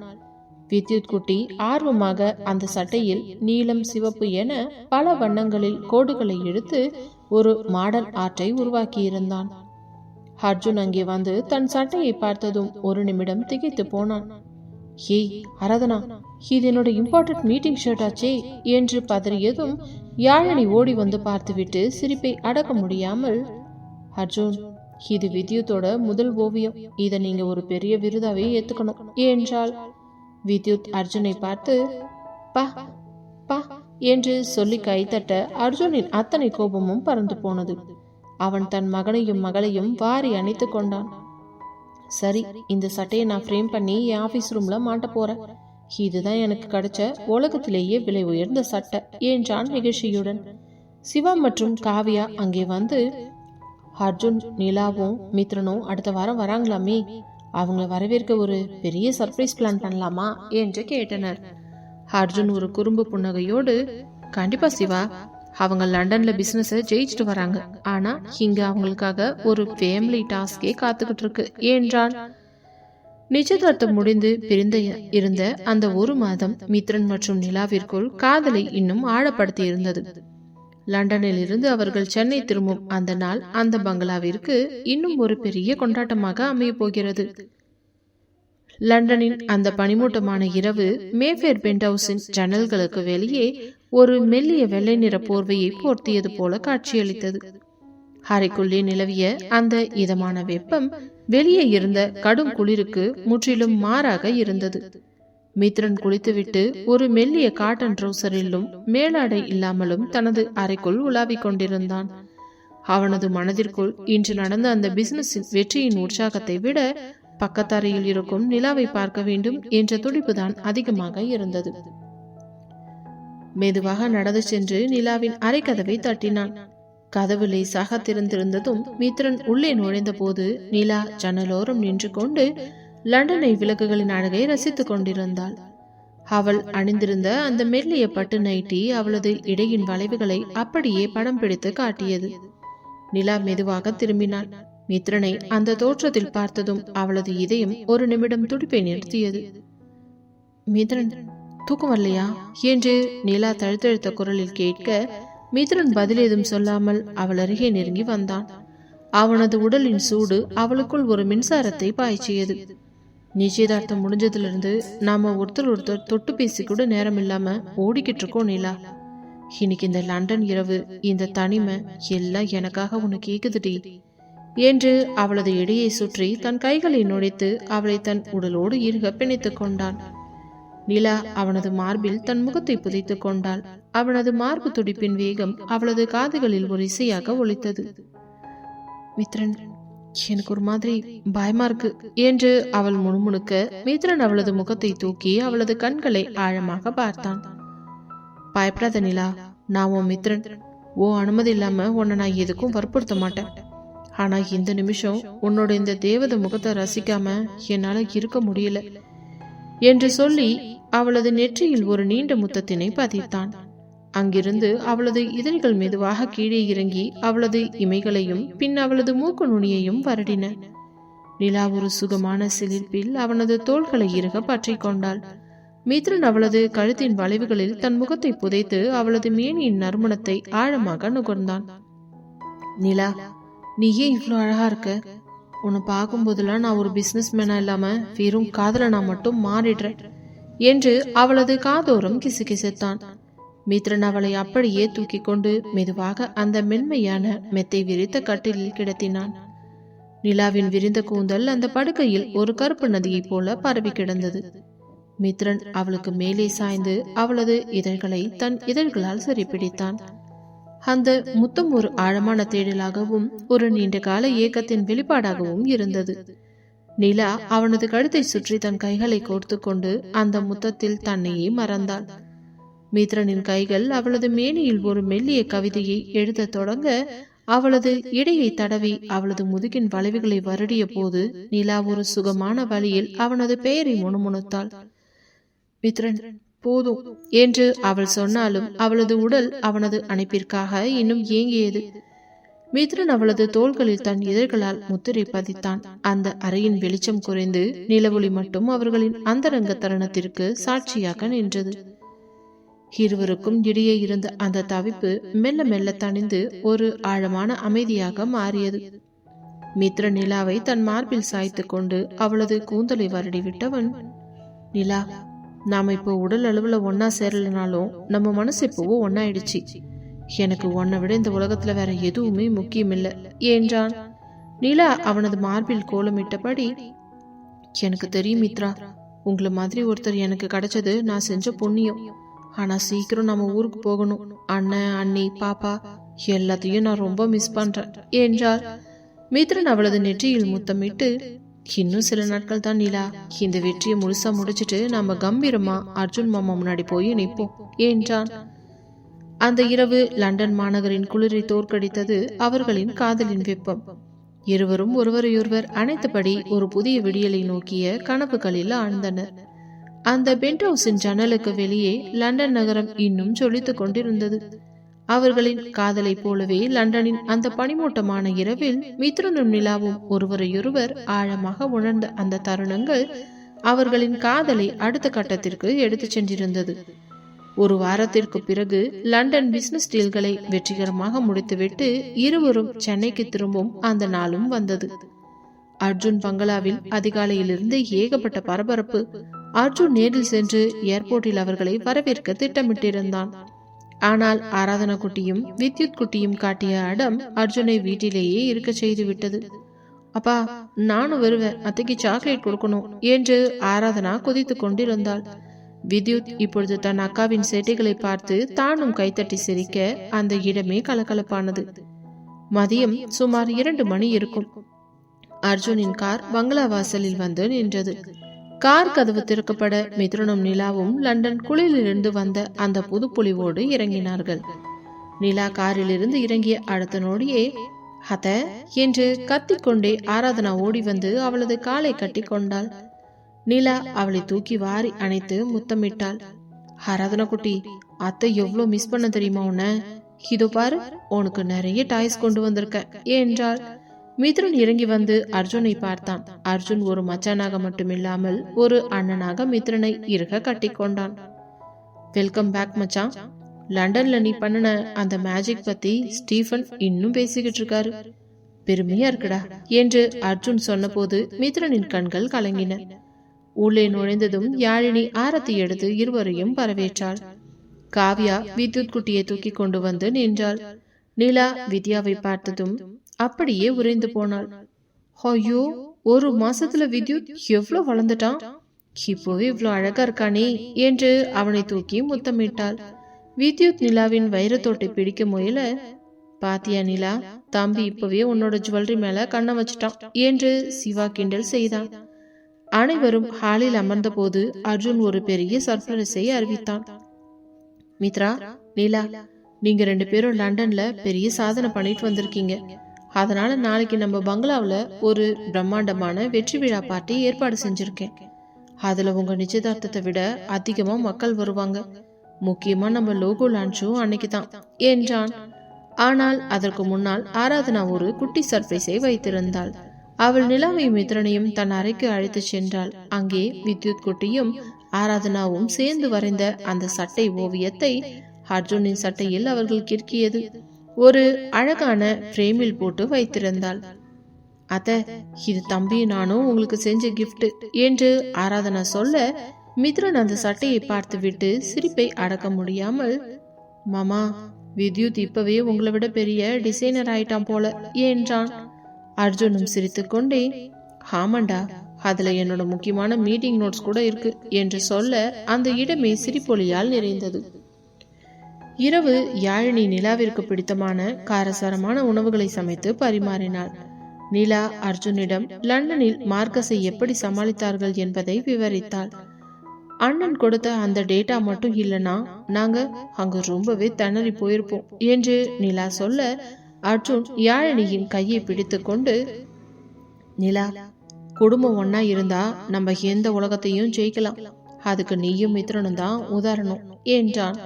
வித்யுத் குட்டி ஆர்வமாக அந்த சட்டையில் நீலம், சிவப்பு என பல வண்ணங்களில் கோடுகளை இழுத்து ஒரு மாடல் ஆர்ட்டை உருவாக்கியிருந்தான். அர்ஜுன் அங்கே வந்து தன் சட்டையை பார்த்ததும் ஒரு நிமிடம் திகைத்து போனான். ஏய் ஆராதனா, இது என்னோட இம்பார்ட்டன்ட் மீட்டிங் ஷர்ட் ஆச்சே என்று பதறியதும் யாழினி ஓடி வந்து பார்த்துவிட்டு சிரிப்பை அடக்க முடியாமல், அர்ஜுன், இது வித்யுத்தோட முதல் ஓவியம். இதை நீங்க ஒரு பெரிய விருதாவே ஏத்துக்கணும் என்றாள். வித்யுத் அர்ஜுனை பார்த்து பா பா என்று சொல்லி கைத்தட்ட அர்ஜுனின் அத்தனை கோபமும் பறந்து போனது. அவன் தன் மகனையும் மகளையும் வாரி அணைத்து கொண்டான். சரி, இந்த சட்டையை நான் ஃப்ரேம் பண்ணி என் ஆபீஸ் ரூம்ல மாட்ட போறேன். இதுதான் எனக்கு கிடைச்ச உலகத்திலேயே விலை உயர்ந்த சட்டை என்றான் நிகழ்ச்சியுடன். சிவா மற்றும் காவியா அங்கே வந்து, அர்ஜுன், நிலாவும் மித்ரனும் அடுத்த வாரம் வராங்களாமே, அவங்கள வரவேற்க ஒரு பெரிய சர்ப்ரைஸ் பிளான் பண்ணலாமா என்று கேட்டனர். அர்ஜுன் ஒரு குறும்பு புன்னகையோடு, கண்டிப்பா சிவா, அவங்க லண்டன்ல பிசினஸ் ஜெயிச்சுட்டு வராங்க. ஆனா இங்க அவங்களுக்காக ஒரு ஃபேமிலி டாஸ்கே காத்துக்கிட்டு இருக்கு என்றான். நிச்சயதார்த்தம் முடிந்து பிரிந்த இருந்த அந்த ஒரு மாதம் மித்ரன் மற்றும் நிலாவிற்குள் காதலை இன்னும் ஆழப்படுத்தி இருந்தது. லண்டனில் இருந்து அவர்கள் சென்னை திரும்பும் அந்த நாள் அந்த பங்களாவிற்கு இன்னும் ஒரு பெரிய கொண்டாட்டமாக அமைய போகிறது. லண்டனின் அந்த பனிமூட்டமான இரவு மேஃபேர் பென்ட் ஹவுஸின் ஜன்னல்களுக்கு வெளியே ஒரு மெல்லிய வெள்ளை நிற போர்வையை போர்த்தியது போல காட்சியளித்தது. அறைக்குள்ளே நிலவிய அந்த இதமான வெப்பம் வெளியே இருந்த கடும் குளிருக்கு முற்றிலும் மாறாக இருந்தது. மித்ரன் குளித்துவிட்டு ஒரு மெல்லிய காட்டன் ட்ரௌசரிலும் மேலாடை இல்லாமலும் தனது அறைக்குள் உலாவிக் கொண்டிருந்தான். அவனது மனதிற்குள் இன்று நடந்த அந்த பிசினஸின் வெற்றியின் உற்சாகத்தை விட பக்கத்தறையில் இருக்கும் நிலாவை பார்க்க வேண்டும் என்ற துடிப்புதான் அதிகமாக இருந்தது. மெதுவாக நடந்து சென்று நிலாவின் அறை கதவை தட்டினான். கதவு லேசாக திறந்திருந்ததும் மித்ரன் உள்ளே நுழைந்த போது நிலா ஜன்னலோரம் நின்று கொண்டு லண்டனை விளக்குகளின் அழகை ரசித்துக் கொண்டிருந்தாள். அவள் அணிந்திருந்த அந்த மெல்லிய பட்டு நைட்டி அவளது இடையின் வளைவுகளை அப்படியே படம் பிடித்து காட்டியது. நிலா மெதுவாக திரும்பினாள். மித்ரனை அந்த தோற்றத்தில் பார்த்ததும் அவளது இதயம் ஒரு நிமிடம் துடிப்பை நிறுத்தியது. மித்ரன், தூக்கம் வரலையா என்று நிலா தழுத்தழுத்த குரலில் கேட்க, மித்ரன் பதில் ஏதும் சொல்லாமல் அவள் அருகே நெருங்கி வந்தான். அவனது உடலின் சூடு அவளுக்குள் ஒரு மின்சாரத்தை பாய்ச்சியது. நிச்சயதார்த்தம் முடிஞ்சதிலிருந்து நாம ஒருத்தர் தொட்டு பேசி கூட நேரம் இல்லாம ஓடிக்கிட்டு இருக்கோம் நிலா. இன்னைக்கு இந்த லண்டன் இரவு, இந்த தனிமை எல்லாம் எனக்காக உன்னை கேக்குதுடி என்று அவளது இடையை சுற்றி தன் கைகளை நுழைத்து அவளை தன் உடலோடு இறுக பிணைத்துக் கொண்டான். நிலா அவனது மார்பில் தன் முகத்தை புதைத்துக் கொண்டாள். அவனது மார்பு துடிப்பின் வேகம் அவளது காதுகளில் ஒரு இசையாக ஒலித்தது. மித்ரன், எனக்கு ஒரு மாதிரி பயமா இருக்கு என்று அவள் முணுமுணுக்க, மித்ரன் அவளது முகத்தை தூக்கி அவளது கண்களை ஆழமாக பார்த்தான். பயப்படாத நிலா, நான் உன் மித்ரன். ஓ அனுமதி இல்லாம உன்னை நான் எதுக்கும் வற்புறுத்த மாட்டேன். ஆனா இந்த நிமிஷம் உன்னோட இந்த தேவத முகத்தை ரசிக்காம என்னால இருக்க முடியல என்று சொல்லி அவளது நெற்றியில் ஒரு நீண்ட முத்தத்தினை பதித்தான். அங்கிருந்து அவளது இதழ்கள் மெதுவாக கீழே இறங்கி அவளது இமைகளையும் பின் அவளது மூக்கு நுனியையும் வருடின. நிலா ஒரு சுகமான சிலிர்ப்பில் அவனது தோள்களை இறுக பற்றி கொண்டாள். மித்ரன் அவளது கழுத்தின் வளைவுகளில் தன் முகத்தை புதைத்து அவளது மேனியின் நறுமணத்தை ஆழமாக நுகர்ந்தான். நிலா, நீ ஏன் இவ்வளோ அழகா இருக்க? உன்னை பார்க்கும் போதெல்லாம் நான் ஒரு பிசினஸ் மேனா இல்லாம வெறும் காதலனா மட்டும் மாறிடுறேன் என்று அவளது காதோரம் கிசுகிசுத்தான். மித்ரன் அவளை அப்படியே தூக்கி கொண்டு மெதுவாக அந்த மென்மையான மெத்தை விரித்த கட்டிலில் கிடத்தினான். நிலாவின் விரிந்த கூந்தல் அந்த படுக்கையில் ஒரு கருப்பு நதியை போல பரவி கிடந்தது. மித்ரன் அவளுக்கு மேலே சாய்ந்து அவளது இதழ்களை தன் இதழ்களால் சரிப்பிடித்தான். அந்த முத்தம் ஒரு ஆழமான தேடலாகவும் ஒரு நீண்ட கால ஏக்கத்தின் வெளிப்பாடாகவும் இருந்தது. நிலா அவனது கழுத்தை சுற்றி தன் கைகளை கோர்த்து கொண்டு அந்த முத்தத்தில் தன்னையே மறந்தாள். மித்ரனின் கைகள் அவளது மேனியில் ஒரு மெல்லிய கவிதையை எழுத தொடங்க, அவளது இடையை தடவி அவளது முதுகின் வளைவுகளை வருடிய போது நிலா ஒரு சுகமான வழியில் அவனது பெயரை முணுமுணுத்தாள். மித்ரன், போதும் என்று அவள் சொன்னாலும் அவளது உடல் அவனது அணைப்பிற்காக இன்னும் ஏங்கியது. மித்ரன் அவளது தோள்களில் தன் இதழ்களால் முத்திரை பதித்தான். அந்த அறையின் வெளிச்சம் குறைந்து நிலவொளி மட்டும் அவர்களின் அந்தரங்க தருணத்திற்கு சாட்சியாக நின்றது. இருவருக்கும் இடையே இருந்த அந்த தவிப்பு மெல்ல மெல்ல தணிந்து ஒரு ஆழமான அமைதியாக மாறியது. மித்ரன் நிலாவை தன் மார்பில் சாய்த்து கொண்டு அவளது கூந்தலை வருடிவிட்டவன், நிலா, நாம இப்போ உடல் அளவுல ஒன்னா சேரலனாலும் நம்ம மனசு இப்போவோ ஒன்னாயிடுச்சு. எனக்கு உன்னை விட இந்த உலகத்துல வேற எதுவுமே முக்கியம் இல்லை என்றான். நிலா அவனது மார்பில் கோலமிட்டபடி, எனக்கு தெரியும் மித்ரா, உங்களை மாதிரி ஒருத்தர் எனக்கு கிடைச்சது நான் செஞ்ச புண்ணியம். ஆனா சீக்கிரம் நம்ம ஊருக்கு போகணும். அண்ணன், அண்ணி, பாப்பா எல்லாத்தையும் நான் ரொம்ப மிஸ் பண்றேன் என்றார். மித்ரன் அவளது நெற்றியில் முத்தமிட்டு, இன்னும் சில நாட்கள் தான் நிலா, இந்த வெற்றியை முழுசா முடிச்சிட்டு நம்ம கம்பீரமா அர்ஜுன் மாமா முன்னாடி போய் நிற்போம் என்றான். அந்த இரவு லண்டன் மாநகரின் குளிரை தோற்கடித்தது அவர்களின் காதலின் வெப்பம். இருவரும் ஒருவரையொருவர் அணைத்தபடி ஒரு புதிய விடியலை நோக்கிய கனவுகளில் ஆழ்ந்தனர். அந்த பென்ட் ஹவுஸின் ஜன்னலுக்கு வெளியே லண்டன் நகரம் இன்னும் ஜொலித்துக் கொண்டிருந்தது. அவர்களின் காதலை போலவே லண்டனின் அந்த பனிமூட்டமான இரவில் மித்ரனும் நிலாவும் ஒருவரையொருவர் ஆழமாக உணர்ந்த அந்த தருணங்கள் அவர்களின் காதலை அடுத்த கட்டத்திற்கு எடுத்துச் சென்றிருந்தது. ஒரு வாரத்திற்கு பிறகு லண்டன் பிசினஸ் டீல்களை வெற்றிகரமாக முடித்துவிட்டு இருவரும் சென்னைக்கு திரும்பும் அந்த நாளும் வந்தது. அர்ஜுன் பங்களாவில் அதிகாலையிலிருந்து ஏகப்பட்ட பரபரப்பு. அர்ஜுன் நேரில் சென்று ஏர்போர்ட்டில் அவர்களை வரவேற்க திட்டமிட்டிருந்தான். ஆனால் ஆராதனா குட்டியும் வித்யுத் குட்டியும் காட்டிய அடம் அர்ஜுனை வீட்டிலேயே இருக்க செய்து விட்டது. அப்பா, நானும் வருவேன், அத்தைக்கு சாக்லேட் கொடுக்கணும் என்று ஆராதனா கொதித்துக் கொண்டிருந்தாள். வித்யுத் இப்பொழுது தன் அக்காவின் சேட்டைகளை பார்த்து தானும் கைத்தட்டி சிரிக்க அந்த இடமே கலகலப்பானது. மதியம் சுமார் 2 மணி இருக்கும். அர்ஜுனின் கார் பங்களா வாசலில் வந்து நின்றது. கார் கதவு திறக்கப்பட மித்ரனும் நிலாவும் லண்டன் குளிரிலிருந்து வந்த அந்த புது பொலிவோடு இறங்கினார்கள். நிலா காரிலிருந்து இறங்கிய அடுத்த நொடியே ஹத என்று கத்திக்கொண்டே ஆராதனா ஓடி வந்து அவளது காலை கட்டி கொண்டாள். நிலா அவளை தூக்கி வாரி அணைத்து முத்தமிட்டாள். ஆராதனா குட்டி, அத்தை எவ்வளவு மிஸ் பண்ண தெரியுமா உன்ன? இதோ பாரு, உனக்கு நிறைய டாய்ஸ் கொண்டு வந்திருக்க என்றாள். மித்ரன் இறங்கி வந்து அர்ஜுனை பார்த்தான். அர்ஜுன் ஒரு மச்சானாக மட்டுமில்லாமல் ஒரு அண்ணனாக மித்ரனை இறுக கட்டி கொண்டான். வெல்கம் பேக் மச்சான். லண்டன்ல நீ பண்ணின அந்த மேஜிக் பத்தி ஸ்டீஃபன் இன்னும் பேசிக்கிட்டு இருக்காரு. பெருமையா இருக்குடா என்று அர்ஜுன் சொன்ன போது மித்ரனின் கண்கள் கலங்கின. உள்ளே நுழைந்ததும் யாழினி ஆரத்தி எடுத்து இருவரையும் வரவேற்றாள். காவ்யா வித்யுத் குட்டியை தூக்கி கொண்டு வந்து நின்றாள். நிலா வித்யாவை பார்த்ததும் அப்படியே உறைந்து போனாள். ஐயோ, 1 மாசத்துல வித்யுத் எவ்வளவு வளர்ந்துட்டான், இப்போவே இவ்வளவு அழகா இருக்கானே என்று அவனை தூக்கி முத்தமிட்டாள். வித்யுத் நிலாவின் வைரத்தோட்டை பிடிக்க முயல, பாத்தியா நிலா, தம்பி இப்பவே உன்னோட ஜுவல்லரி மேல கண்ண வச்சுட்டான் என்று சிவா கிண்டல் செய்தான். அனைவரும் ஹாலில் அமர்ந்த போது அர்ஜுன் ஒரு பெரிய சர்ப்ரைஸை அறிவித்தான். மித்ரா, நிலா, நீங்க 2 பேரும் லண்டன்ல பெரிய சாதனை பண்ணிட்டு வந்திருக்கீங்க. அதனால நாளைக்கு நம்ம பங்களாவில் ஒரு பிரம்மாண்டமான வெற்றி விழா பார்ட்டி ஏற்பாடு செஞ்சிருக்கேன். அதுல உங்க நிச்சயதார்த்தத்தை விட அதிகமா மக்கள் வருவாங்க. முக்கியமா நம்ம லோகோ லான்ச்சும் அன்னைக்கு தான் என்றான். ஆனால் அதற்கு முன்னால் ஆராதனா ஒரு குட்டி சர்ப்ரைஸை வைத்திருந்தாள். அவள் நிலாவையும் மித்ரனையும் தன் அறைக்கு அழைத்து சென்றாள். அங்கே வித்யுத் குட்டியும் ஆராதனாவும் சேர்ந்து வரைந்த அந்த சட்டை ஓவியத்தை அர்ஜுனின் சட்டையில் அவர்கள் கிறுக்கியது ஒரு அழகான பிரேமில் போட்டு வைத்திருந்தாள். அத்த, இது தம்பி நானும் உங்களுக்கு செஞ்ச கிஃப்ட் என்று ஆராதனா சொல்ல மித்ரன் அந்த சட்டையை பார்த்து விட்டு சிரிப்பை அடக்க முடியாமல், மாமா, வித்யுத் இப்பவே உங்களை விட பெரிய டிசைனர் ஆயிட்டான் போல என்றான். அர்ஜுனும் சிரித்துக்கொண்டே, ஆமாண்டா, அதுல என்னோட முக்கியமான மீட்டிங் நோட்ஸ் கூட இருக்கு என்று சொல்ல அந்த இடமே சிரிப்பொலியால் நிறைந்தது. இரவு யாழினி நிலாவிற்கு பிடித்தமான காரசாரமான உணவுகளை சமைத்து பரிமாறினாள். நிலா அர்ஜுனிடம் லண்டனில் மார்க்கஸை எப்படி சமாளித்தார்கள் என்பதை விவரித்தாள். அண்ணன் கொடுத்த அந்த டேட்டா மட்டும் இல்லைன்னா நாங்க அங்க ரொம்பவே திணறி போயிருப்போம் என்று நிலா சொல்ல அர்ஜுன் யாழினியின் கையை பிடித்து கொண்டு, நிலா, குடும்பம் ஒன்னா இருந்தா நம்ம எந்த உலகத்தையும் ஜெயிக்கலாம். அதுக்கு நீயும் மித்ரனும் தான் உதாரணம் என்றான்.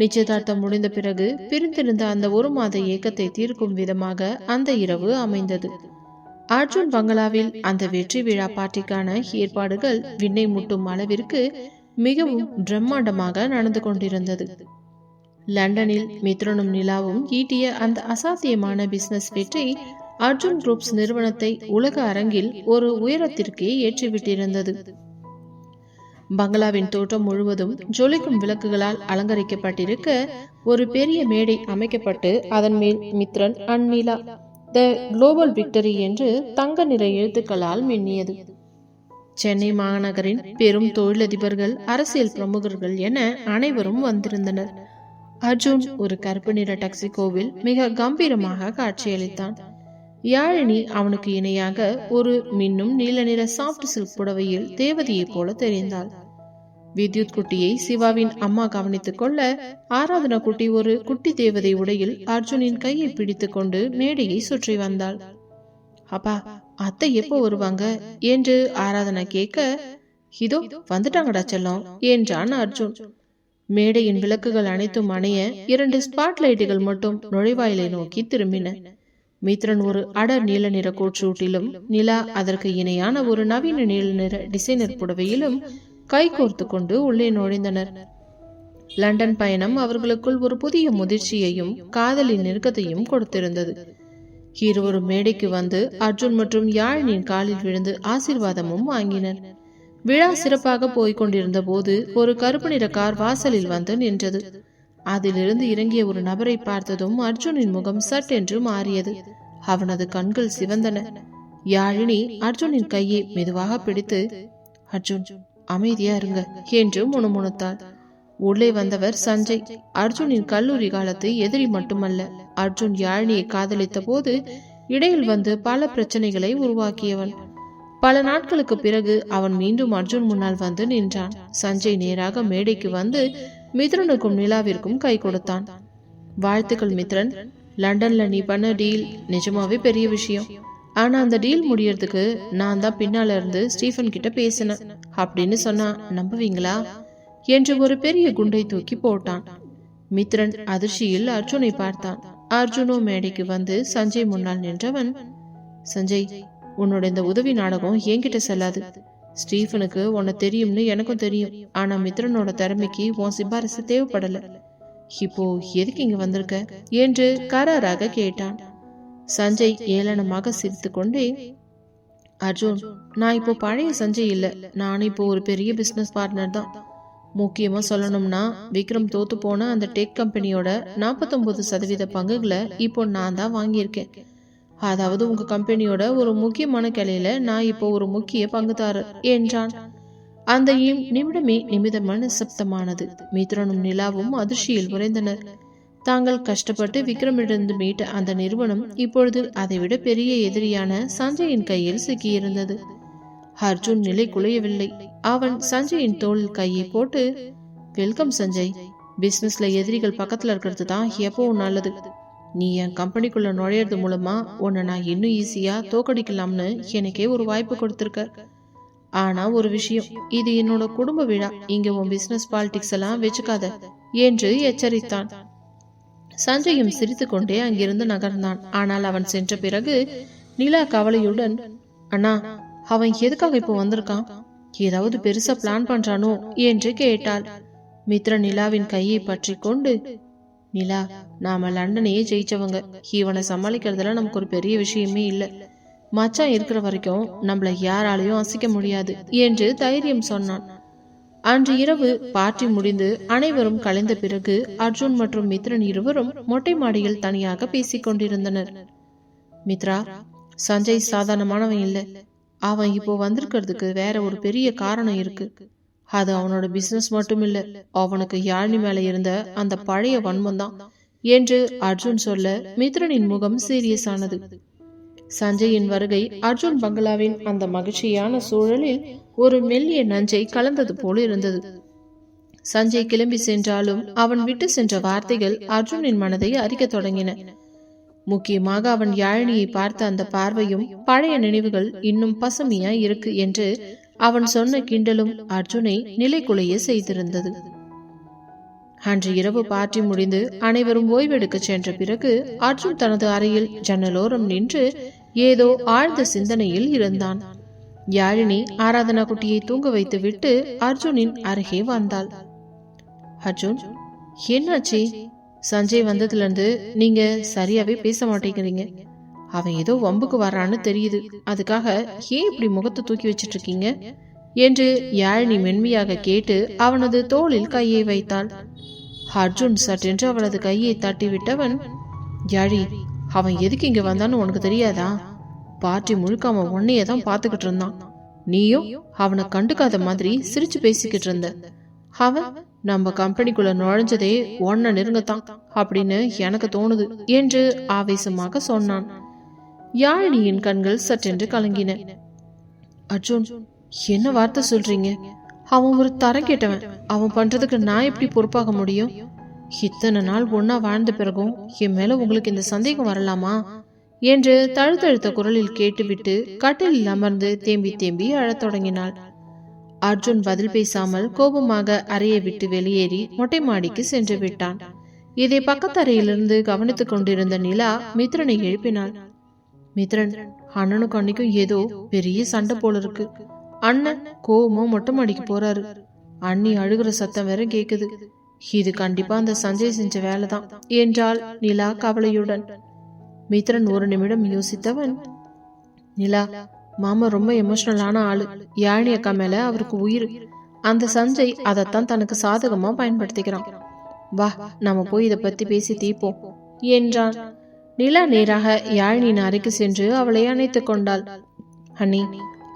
நிச்சயதார்த்தம் முடிந்த பிறகு பிரிந்திருந்த அந்த 1 மாத ஏக்கத்தை தீர்க்கும் விதமாக அந்த இரவு அமைந்தது. அர்ஜுன் பங்களாவில் அந்த வெற்றி விழா பார்ட்டிக்கான ஏற்பாடுகள் விண்ணை முட்டும் அளவிற்கு மிகவும் பிரம்மாண்டமாக நடந்து கொண்டிருந்தது. லண்டனில் மித்ரனும் நிலாவும் ஈட்டிய அந்த அசாத்தியமான பிசினஸ் வெற்றி அர்ஜுன் குரூப்ஸ் நிறுவனத்தை உலக அரங்கில் ஒரு உயரத்திற்கே ஏற்றிவிட்டிருந்தது. பங்களாவின் தோட்டம் முழுவதும் ஜொலிக்கும் விளக்குகளால் அலங்கரிக்கப்பட்டிருக்க ஒரு பெரிய மேடை அமைக்கப்பட்டு அதன் மேல் Mithran and Nila the global victory என்று தங்க நிற எழுத்துக்களால் மின்னியது. சென்னை மாநகரின் பெரும் தொழிலதிபர்கள், அரசியல் பிரமுகர்கள் என அனைவரும் வந்திருந்தனர். அர்ஜுன் ஒரு கருப்பு நிற டக்சிகோவில் மிக கம்பீரமாக காட்சியளித்தான். யாழினி அவனுக்கு இணையாக ஒரு மின்னும் நீல நிற சாஃப்ட் சில்க் புடவையில் தேவதையைப் போல தெரிந்தாள். வித்யுத் குட்டியை சிவாவின் அம்மா கவனித்துக் கொள்ள, ஆராதனா குட்டி ஒரு குட்டி தேவதை உடையில் அர்ஜுனின் கையை பிடித்துக் கொண்டு மேடையை சுற்றி வந்தாள். அப்பா, அத்தை எப்போ வருவாங்க என்று ஆராதனா கேட்க, இதோ வந்துட்டாங்கடா செல்லம் என்றான் அர்ஜுன். மேடையின் விளக்குகள் அனைத்தும் அணைய 2 ஸ்பாட்லைட்டுகள் மட்டும் நுழைவாயிலை நோக்கி திரும்பின. மித்ரன் ஒரு அடர் நீல நிற கோட் ஷூட்டிலும், நிலா அதற்கு இணையான ஒரு நவீன நீல நிற டிசைனர் புடவையிலும் கை கோர்த்து கொண்டு உள்ளே நுழைந்தனர். லண்டன் பயணம் அவர்களுக்குள் ஒரு புதிய முதிர்ச்சியையும் காதலின் நெருக்கத்தையும் கொடுத்திருந்தது. இருவரும் மேடைக்கு வந்து அர்ஜுன் மற்றும் யாழினியின் காலில் விழுந்து ஆசீர்வாதமும் வாங்கினர். விழா சிறப்பாக போய்கொண்டிருந்த போது ஒரு கருப்பு நிற கார் வாசலில் வந்து நின்றது. அதிலிருந்து இறங்கிய ஒரு நபரை பார்த்ததும் அர்ஜுனின் முகம் சட்டென்று மாறியது. அவனது கண்கள் சிவந்தன. யாழினி அர்ஜுனின் கையை மெதுவாக பிடித்து, அர்ஜுன் அமைதியா இருங்க என்று முணுமுணுத்தாள். உள்ளே வந்தவர் சஞ்சய். அர்ஜுனின் கல்லூரி காலத்து எதிரி மட்டுமல்ல, அர்ஜுன் யாழினியை காதலித்த போது இடையில் வந்து பல பிரச்சனைகளை உருவாக்கியவன். பல நாட்களுக்கு பிறகு அவன் மீண்டும் அர்ஜுன் முன்னால் வந்து நின்றான். சஞ்சய் நேராக மேடைக்கு வந்து மித்ரனுக்கும் நிலாவிற்கும் கை கொடுத்தான். வாழ்த்துக்கள் மித்ரன், லண்டன்ல நீ பண்ண டீல் நிஜமாவே பெரிய விஷயம். ஆனா அந்த டீல் முடியறதுக்கு நான் தான் பின்னால இருந்து ஸ்டீஃபன் கிட்ட பேசினேன் அப்படின்னு சொன்னா நம்புவீங்களா என்று ஒரு பெரிய குண்டை தூக்கி போட்டான். மித்ரன் அதிர்ச்சியில் அர்ஜுனை பார்த்தான். அர்ஜுனோ மேடைக்கு வந்து சஞ்சய் முன்னால் நின்றவன், சஞ்சய், உன்னோட இந்த உதவி நாடகம் என்கிட்ட செல்லாது. ஸ்டீஃபனுக்கு உன்னை தெரியும்னு எனக்கும் தெரியும். ஆனா மித்ரனோட திறமைக்கு உன் சிபாரிசு தேவைப்படல. இப்போ எதுக்கு இங்க வந்திருக்க என்று கராராக கேட்டான். சஞ்சய் ஏளனமாக சிரித்து கொண்டே, அர்ஜுன், நான் இப்போ பழைய சஞ்சய் இல்ல. நான் இப்போ ஒரு பெரிய பிசினஸ் பார்ட்னர் தான். முக்கியமா சொல்லணும்னா, விக்ரம் தோத்து போன அந்த டெக் கம்பெனியோட 49% பங்குகளை இப்போ நான் தான் வாங்கியிருக்கேன். அதாவது உங்க கம்பெனியோட ஒரு முக்கியமான கிளையில நான் இப்போ ஒரு முக்கிய பங்குதாரர் என்றான். அந்த நிமிடமே நிமிடமான சப்தமானது. மித்ரனும் நிலாவும் அதிர்ச்சியில் உறைந்தனர். தாங்கள் கஷ்டப்பட்டு விக்ரமிடந்து மீட்ட அந்த நிறுவனம் இப்பொழுது அதைவிட பெரிய எதிரியான சஞ்சயின் கையில் சிக்கியிருந்தது. அர்ஜுன் நிலை குலையவில்லை. அவன் சஞ்சயின் தோளில் கையை போட்டு, வெல்கம் சஞ்சய். பிசினஸ்ல எதிரிகள் பக்கத்துல இருக்கிறது தான் எப்பவும் நல்லது. நீ என் கம்பெனிக்குள்ள நுழையிறது மூலமா உன்னை நான் இன்னும் ஈஸியா தோக்கடிக்கலாம்னு எனக்கே ஒரு வாய்ப்பு கொடுத்திருக்க. ஆனா ஒரு விஷயம், இது என்னோட குடும்ப விழா. இங்க உன் பிசினஸ் பாலிடிக்ஸ் எல்லாம் வச்சுக்காத என்று எச்சரித்தான். சஞ்சயும் சிரித்து கொண்டே அங்கிருந்து நகர்ந்தான். ஆனால் அவன் சென்ற பிறகு நிலா கவலையுடன், அண்ணா, அவன் எதுக்காக இப்போ வந்திருக்கான்? ஏதாவது பெருசா பிளான் பண்றானோ என்று கேட்டாள். மித்ரன் நிலாவின் கையை பற்றி கொண்டு, நிலா, நாம லண்டனையே ஜெயிச்சவங்க. இவனை சமாளிக்கிறதுல நமக்கு ஒரு பெரிய விஷயமே இல்லை. மச்சான் இருக்கிற வரைக்கும் நம்மள யாராலையும் அசைக்க முடியாது என்று தைரியம் சொன்னான். அன்று இரவு பார்ட்டி முடிந்து அனைவரும் கலைந்த பிறகு அர்ஜுன் மற்றும் மித்ரன் இருவரும் மொட்டை மாடியில் தனியாக பேசிக் கொண்டிருந்தனர். மித்ரா, சஞ்சய் சாதாரணமானவன் இல்லை. அவன் இப்போ வந்திருக்கிறதுக்கு வேற ஒரு பெரிய காரணம் இருக்கு. அது அவனோட பிசினஸ் மட்டும் இல்ல, அவனுக்கு யாழினி மேல இருந்த அந்த பழைய வன்மம் தான் என்று அர்ஜுன் சொல்ல மித்ரனின் முகம் சீரியஸ் ஆனது. சஞ்சயின் வருகை அர்ஜுன் பங்களாவின் அந்த மகிழ்ச்சியான சூழலில் ஒரு மெல்லிய நஞ்சை கலந்தது போல இருந்தது. சஞ்சய் கிளம்பி சென்றாலும் அவன் விட்டு சென்ற வார்த்தைகள் அர்ஜுனின் மனதை அரிக்க தொடங்கின. முக்கியமாக அவன் யாழினியை பார்த்த அந்த பார்வையும் பழைய நினைவுகள் இன்னும் பசுமையா இருக்கு என்று அவன் சொன்ன கிண்டலும் அர்ஜுனை நிலைக்குலைய செய்திருந்தது. அன்று இரவு பார்ட்டி முடிந்து அனைவரும் ஓய்வெடுக்க சென்ற பிறகு அர்ஜுன் தனது அறையில் ஜன்னலோரம் நின்று ஏதோ ஆழ்ந்த சிந்தனையில் இருந்தான். யாழினி ஆராதனா குட்டியை தூங்க வைத்து விட்டு அர்ஜுனின் அருகே வந்தாள். அர்ஜுன், என்னாச்சு? சஞ்சய் வந்ததுல இருந்து நீங்க சரியாவே பேச மாட்டேங்கிறீங்க. அவன் ஏதோ வம்புக்கு வர்றான்னு தெரியுது. அதுக்காக ஏன் இப்படி முகத்தை தூக்கி வச்சிட்டு இருக்கீங்க என்று யாழினி மென்மையாக கேட்டு அவனது தோளில் கையை வைத்தாள். அர்ஜுன் சட்டென்று அவளது கையை தட்டிவிட்டவன், யாழி, அவன் எதுக்கு இங்க வந்தான்னு உனக்கு தெரியாதா? பார்ட்டி முழுக்க அவன் உன்னையே தான் பார்த்துக்கிட்டு இருந்தான். நீயும் அவனை கண்டுக்காத மாதிரி சிரிச்சு பேசிக்கிட்டு இருந்த. அவன் நம்ம கம்பெனிக்குள்ள நுழைஞ்சதே ஒன்ன நெருங்கத்தான் அப்படின்னு எனக்கு தோணுது என்று ஆவேசமாக சொன்னான். யாழினியின் கண்கள் சற்றென்று கலங்கின. அர்ஜுன், என்ன வார்த்தை சொல்றீங்க? அவன் ஒரு தரம் கேட்டவன். அவன் பண்றதுக்கு நான் எப்படி பொறுப்பாக முடியும்? இத்தனை நாள் ஒன்னா வாழ்ந்த பிறகும் என் மேல உங்களுக்கு இந்த சந்தேகம் வரலாமா என்று தழுத்தழுத்த குரலில் கேட்டுவிட்டு கட்டிலில் அமர்ந்து தேம்பி தேம்பி அழத் தொடங்கினாள். அர்ஜுன் பதில் பேசாமல் கோபமாக அறையை விட்டு வெளியேறி மொட்டை மாடிக்கு சென்று விட்டான். இதை பக்கத்தறையிலிருந்து கவனித்துக் கொண்டிருந்த நிலா மித்ரனை எழுப்பினாள். மித்ரன், அண்ணனுக்கும் அன்னைக்கும் ஏதோ பெரிய சண்டை போல இருக்கு. அண்ணன் கோபமும் மொட்டை மாடிக்கு போறாரு. அண்ணி அழுகிற சத்தம் வேற கேக்குது. இது கண்டிப்பா அந்த சஞ்சய் செஞ்ச வேலைதான் என்றாள் நிலா கவலையுடன். மித்ரன் ஒரு நிமிடம் யோசித்தவன், நிலா, மாமா ரொம்ப எமோஷனலான ஆளு. யாழினி அக்கா மேல அவருக்கு உயிர். அந்த சஞ்சய் அதைத்தான் தனக்கு சாதகமா பயன்படுத்திக்கிறான். வா, நாம போய் இதை பத்தி பேசி தீப்போம் என்றான். நிலா நேராக யாழினியின் அறைக்கு சென்று அவளை அணைத்துக் கொண்டாள். அண்ணி,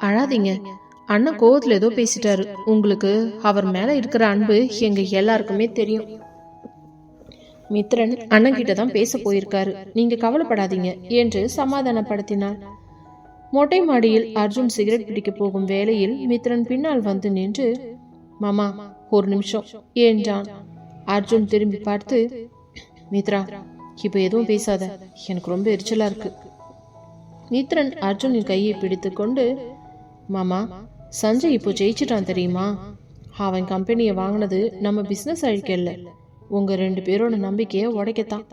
அழாதீங்க. அண்ணன் கோவத்துல ஏதோ பேசிட்டாரு. உங்களுக்கு அவர் மேல இருக்கிற அன்பு எங்க எல்லாருக்குமே தெரியும். மித்ரன் அண்ணன் கிட்ட தான் பேச போயிருக்காரு. நீங்க கவலைப்படாதீங்க என்று சமாதானப்படுத்தினாள். மொட்டை மாடியில் அர்ஜுன் சிகரெட் பிடிக்க போகும் வேளையில் மித்ரன் பின்னால் வந்து நின்று, மாமா ஒரு நிமிஷம் என்றான். அர்ஜுன் திரும்பி பார்த்து, மித்ரா, இப்ப எதுவும் பேசாத, எனக்கு ரொம்ப எரிச்சலா இருக்கு. மித்ரன் அர்ஜுனின் கையை பிடித்து கொண்டு, மாமா, சஞ்சய் இப்போ ஜெயிச்சிட்டான் தெரியுமா? அவன் கம்பெனியை வாங்கினது நம்ம பிசினஸ் அழிக்கல, உங்க 2 பேரோட நம்பிக்கையை உடைக்கத்தான்.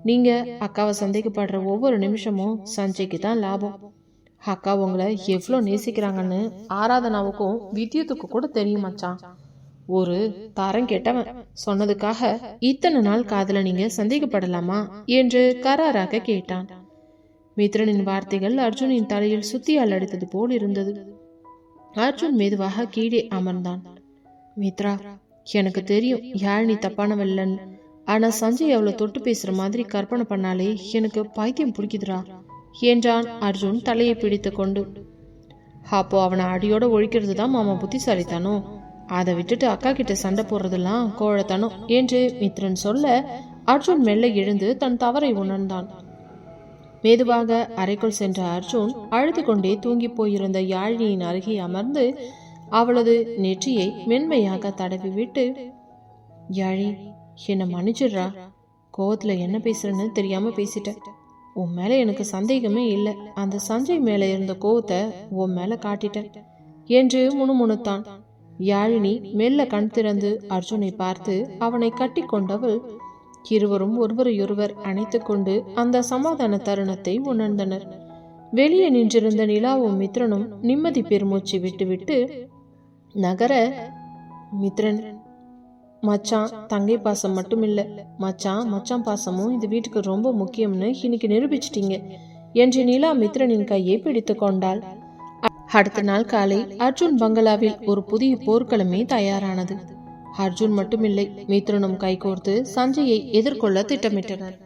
நீங்க அக்காவை சந்தேகப்படுற ஒவ்வொரு நிமிஷமும் சஞ்சய்க்கு தான் லாபம். அக்கா உங்களை எவ்வளோ நேசிக்கிறாங்கன்னு ஆராதனாவுக்கும் வித்யுத்துக்கு கூட தெரியுமாச்சான். ஒரு தரம் கேட்டவன் சொன்னதுக்காக இத்தனை நாள் காதல நீங்க சந்தேகப்படலாமா என்று கராராக கேட்டான். மித்ரனின் வார்த்தைகள் அர்ஜுனின் தலையில் சுத்தியால் அடித்தது போல் இருந்தது. அர்ஜுன் மெதுவாக கீழே அமர்ந்தான். மித்ரா, எனக்கு தெரியும் யாழினி தப்பானவல்லன்னு. ஆனா சஞ்சய் அவளை தொட்டு பேசுற மாதிரி கற்பனை பண்ணாலே எனக்கு பைத்தியம் பிடிக்குதுரா என்றான் அர்ஜுன் தலையை பிடித்து கொண்டு. அப்போ அவனை அடியோட ஒழிக்கிறது தான் மாமா புத்திசாலித்தானோ? அதை விட்டுட்டு அக்கா கிட்ட சண்டை போடுறதெல்லாம் கோழத்தானோ என்று மித்ரன் சொல்ல அர்ஜுன் மெல்ல எழுந்து தன் தவறை உணர்ந்தான். மெதுவாக அறைக்குள் சென்ற அர்ஜுன் அழுது கொண்டே தூங்கி போயிருந்த யாழினியின் அருகே அமர்ந்து அவளது நெற்றியை மென்மையாக தடவி விட்டு, யாழி, என்னை மன்னிச்சிடுறா. கோவத்துல என்ன பேசுறேன்னு தெரியாம பேசிட்டேன். உன் மேல எனக்கு சந்தேகமே இல்லை. அந்த சஞ்சய் மேல இருந்த கோவத்தை உன் மேல காட்டிட்டேன் என்று முணுமுணுத்தான். யாழினி மெல்ல கண் திறந்து அர்ஜுனை பார்த்து அவனை கட்டி கொண்டவள் இருவரும் ஒருவரையொருவர் அணைத்து கொண்டு அந்த சமாதான தருணத்தை உணர்ந்தனர். வெளியே நின்றிருந்த நிலாவும் மித்ரனும் நிம்மதி பெருமூச்சு விட்டுவிட்டு நகர, மித்ரன், மச்சான் தங்கை பாசம் மட்டும் இல்ல, மச்சான் பாசமும் இந்த வீட்டுக்கு ரொம்ப முக்கியம்னு இன்னைக்கு நிரூபிச்சிட்டீங்க என்று நிலா மித்ரனின் கையை பிடித்து கொண்டாள். அடுத்த நாள் காலை அர்ஜுன் பங்களாவில் ஒரு புதிய போர்க்களமே தயாரானது. அர்ஜுன் மட்டுமில்லை, மித்ரனும் கைகோர்த்து சஞ்சயை எதிர்கொள்ள திட்டமிட்டனர்.